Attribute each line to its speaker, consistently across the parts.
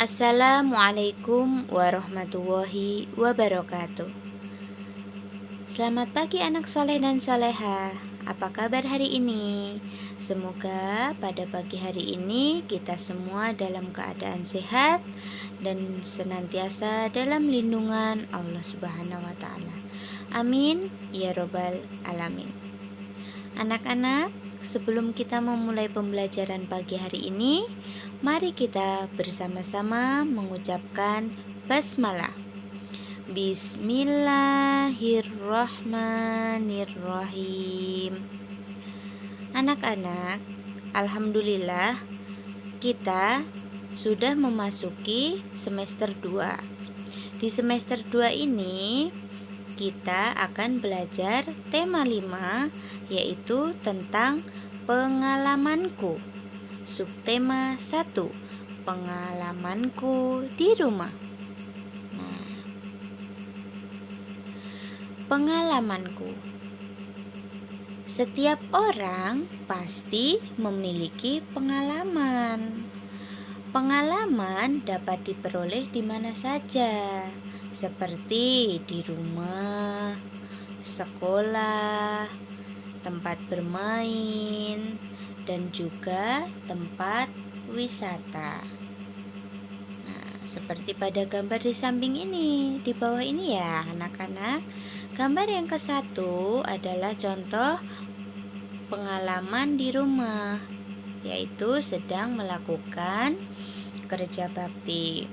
Speaker 1: Assalamualaikum warahmatullahi wabarakatuh. Selamat pagi anak soleh dan soleha. Apa kabar hari ini? Semoga pada pagi hari ini kita semua dalam keadaan sehat dan senantiasa dalam lindungan Allah Subhanahu wa Ta'ala. Amin ya Robbal 'Alamin. Anak-anak, sebelum kita memulai pembelajaran pagi hari ini, mari kita bersama-sama mengucapkan basmalah. Bismillahirrahmanirrahim. Anak-anak, alhamdulillah kita sudah memasuki semester 2. Di semester 2 ini kita akan belajar tema 5, yaitu tentang pengalamanku. Subtema 1, pengalamanku di rumah. Nah, pengalamanku. Setiap orang pasti memiliki pengalaman. Pengalaman dapat diperoleh di mana saja, seperti di rumah, sekolah, tempat bermain, dan juga tempat wisata. Nah, seperti pada gambar di samping ini, di bawah ini ya anak-anak. Gambar yang ke-1 adalah contoh pengalaman di rumah, yaitu sedang melakukan kerja bakti.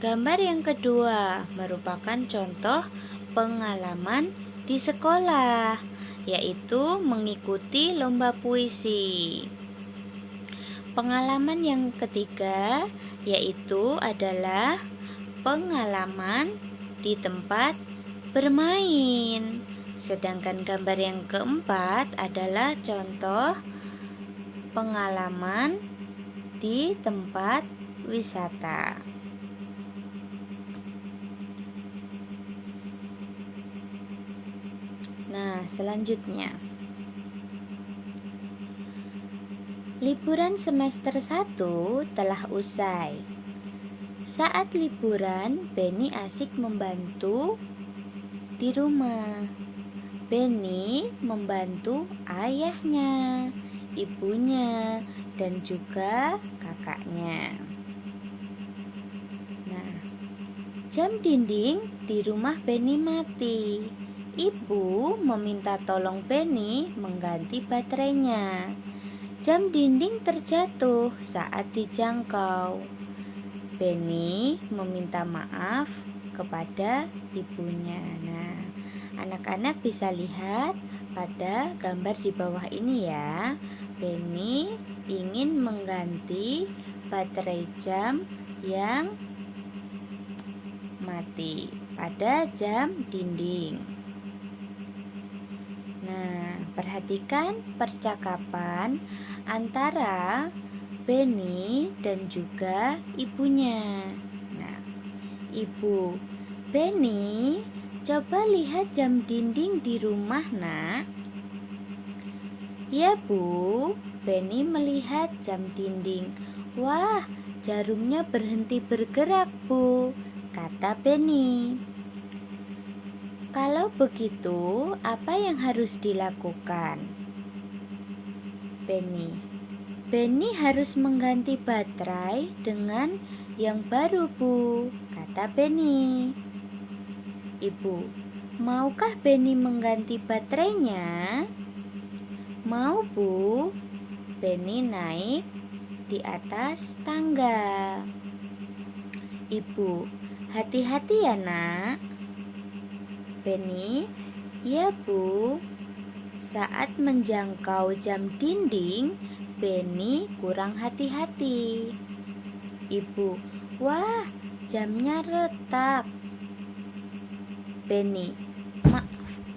Speaker 1: Gambar yang kedua merupakan contoh pengalaman di sekolah, yaitu mengikuti lomba puisi. Pengalaman yang ketiga yaitu adalah pengalaman di tempat bermain. Sedangkan gambar yang keempat adalah contoh pengalaman di tempat wisata. Nah, selanjutnya, liburan semester 1 telah usai. Saat liburan, Benny asik membantu di rumah. Benny membantu ayahnya, ibunya, dan juga kakaknya. Nah, jam dinding di rumah Benny mati. Ibu meminta tolong Benny mengganti baterainya. Jam dinding terjatuh saat dijangkau. Benny meminta maaf kepada ibunya. Nah, anak-anak bisa lihat pada gambar di bawah ini ya. Benny ingin mengganti baterai jam yang mati pada jam dinding. Nah, perhatikan percakapan antara Benny dan juga ibunya. Nah, ibu, Benny, coba lihat jam dinding di rumah, nak. Ya, Bu. Benny melihat jam dinding. Wah, jarumnya berhenti bergerak, Bu, kata Benny. Kalau begitu, apa yang harus dilakukan? Benny harus mengganti baterai dengan yang baru, Bu, kata Benny. Ibu, maukah Benny mengganti baterainya? Mau, Bu. Benny naik di atas tangga. Ibu, hati-hati ya, nak. Benny, ya, Bu. Saat menjangkau jam dinding, Benny kurang hati-hati. Ibu, wah, jamnya retak. Benny,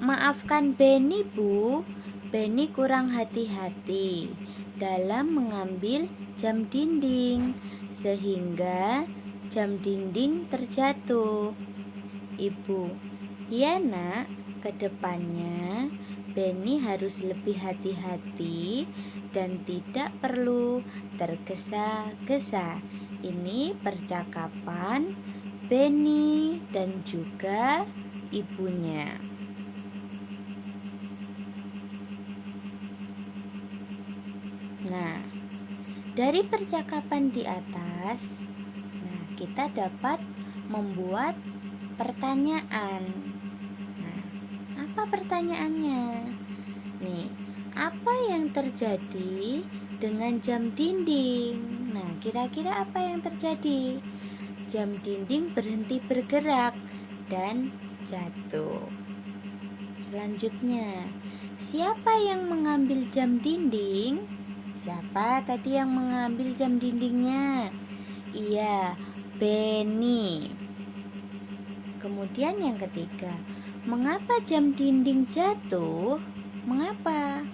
Speaker 1: maafkan Benny, Bu. Benny kurang hati-hati dalam mengambil jam dinding, sehingga jam dinding terjatuh. Ibu, ya, nak, kedepannya Benny harus lebih hati-hati dan tidak perlu tergesa-gesa. Ini percakapan Benny dan juga ibunya. Nah, dari percakapan di atas, kita dapat membuat pertanyaan. Nah, apa pertanyaannya? Nih, apa yang terjadi dengan jam dinding? Nah, kira-kira apa yang terjadi? Jam dinding berhenti bergerak dan jatuh. Selanjutnya, siapa yang mengambil jam dinding? Siapa tadi yang mengambil jam dindingnya? Iya, Benny. Kemudian yang ketiga, mengapa jam dinding jatuh? Mengapa?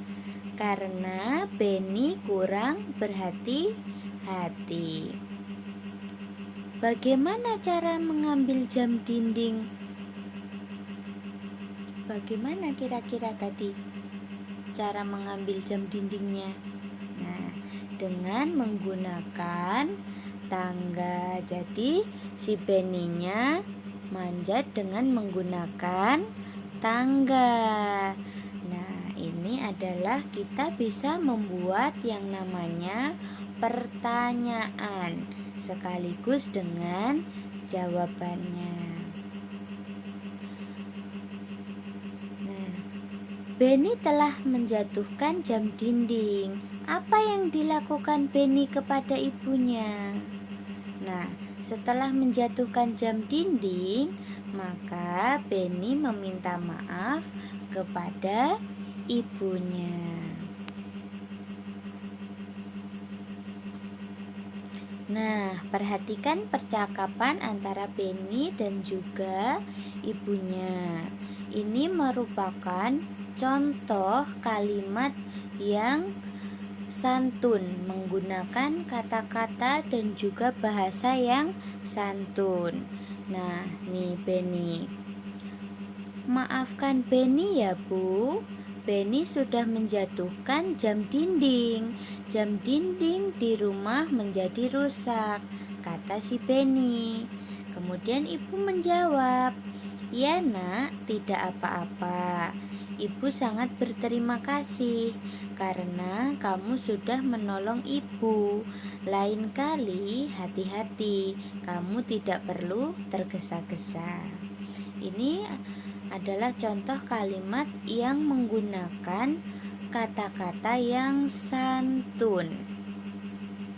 Speaker 1: Karena Benny kurang berhati-hati. Bagaimana cara mengambil jam dinding? Bagaimana kira-kira tadi cara mengambil jam dindingnya? Nah, dengan menggunakan tangga. Jadi si Benny-nya manjat dengan menggunakan tangga. Nah, ini adalah kita bisa membuat yang namanya pertanyaan sekaligus dengan jawabannya. Nah, Benny telah menjatuhkan jam dinding. Apa yang dilakukan Benny kepada ibunya? Nah, setelah menjatuhkan jam dinding, maka Benny meminta maaf kepada ibunya. Nah, perhatikan percakapan antara Benny dan juga ibunya. Ini merupakan contoh kalimat yang santun, menggunakan kata-kata dan juga bahasa yang santun. Nah, nih Benny. Maafkan Benny ya, Bu. Benny sudah menjatuhkan jam dinding. Jam dinding di rumah menjadi rusak, kata si Benny. Kemudian ibu menjawab, "Ya nak, tidak apa-apa. Ibu sangat berterima kasih karena kamu sudah menolong ibu. Lain kali hati-hati, kamu tidak perlu tergesa-gesa." Ini adalah contoh kalimat yang menggunakan kata-kata yang santun.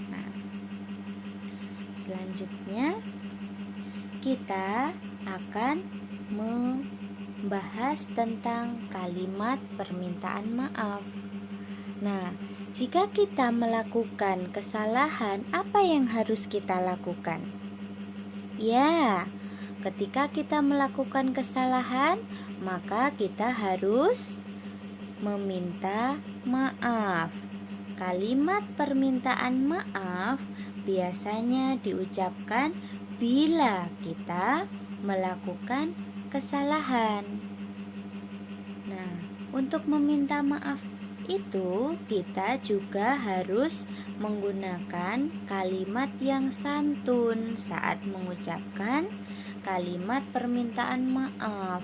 Speaker 1: Nah, selanjutnya kita akan membahas tentang kalimat permintaan maaf. Nah, jika kita melakukan kesalahan, apa yang harus kita lakukan? Ya, ketika kita melakukan kesalahan, maka kita harus meminta maaf. Kalimat permintaan maaf biasanya diucapkan bila kita melakukan kesalahan. Nah, untuk meminta maaf itu kita juga harus menggunakan kalimat yang santun saat mengucapkan kalimat permintaan maaf.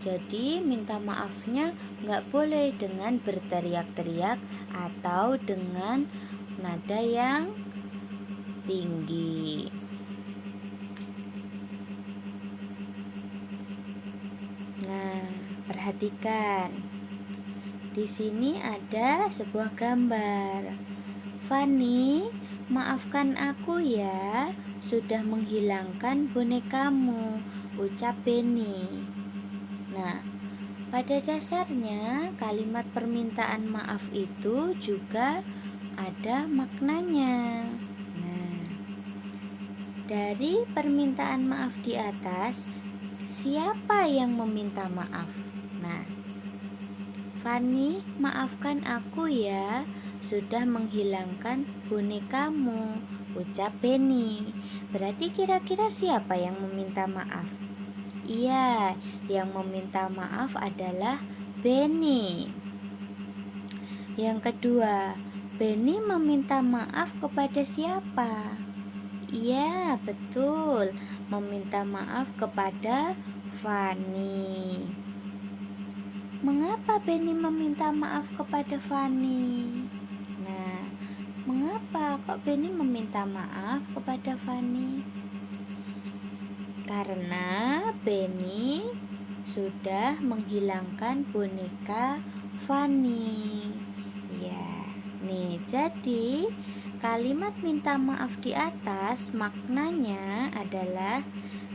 Speaker 1: Jadi minta maafnya nggak boleh dengan berteriak-teriak atau dengan nada yang tinggi. Nah, perhatikan. Di sini ada sebuah gambar. Fanny, maafkan aku ya, sudah menghilangkan bonekamu, ucap Benny. Nah, pada dasarnya kalimat permintaan maaf itu juga ada maknanya. Nah, dari permintaan maaf di atas, siapa yang meminta maaf? Nah, Fanny, maafkan aku ya, sudah menghilangkan bonekamu, ucap Benny. Berarti kira-kira siapa yang meminta maaf? Iya, yang meminta maaf adalah Benny. Yang kedua, Benny meminta maaf kepada siapa? Iya, betul. Meminta maaf kepada Fani. Mengapa Benny meminta maaf kepada Fani? Nah, mengapa kok Benny meminta maaf kepada Fani? Karena Benny sudah menghilangkan boneka Fani. Ya, nih jadi kalimat minta maaf di atas maknanya adalah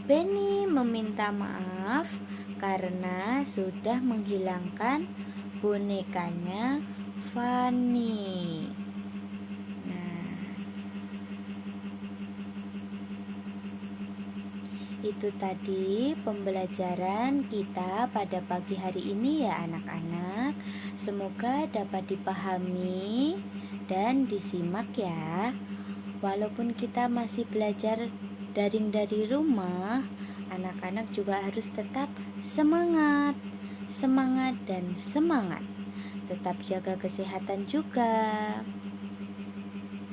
Speaker 1: Benny meminta maaf karena sudah menghilangkan bonekanya Fani. Nah, itu tadi pembelajaran kita pada pagi hari ini ya anak-anak. Semoga dapat dipahami dan disimak ya. Walaupun kita masih belajar daring dari rumah, anak-anak juga harus tetap semangat, semangat dan semangat. Tetap jaga kesehatan juga.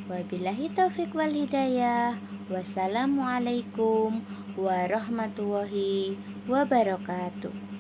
Speaker 1: Wabillahi taufiq wal hidayah. Wassalamualaikum warahmatullahi wabarakatuh.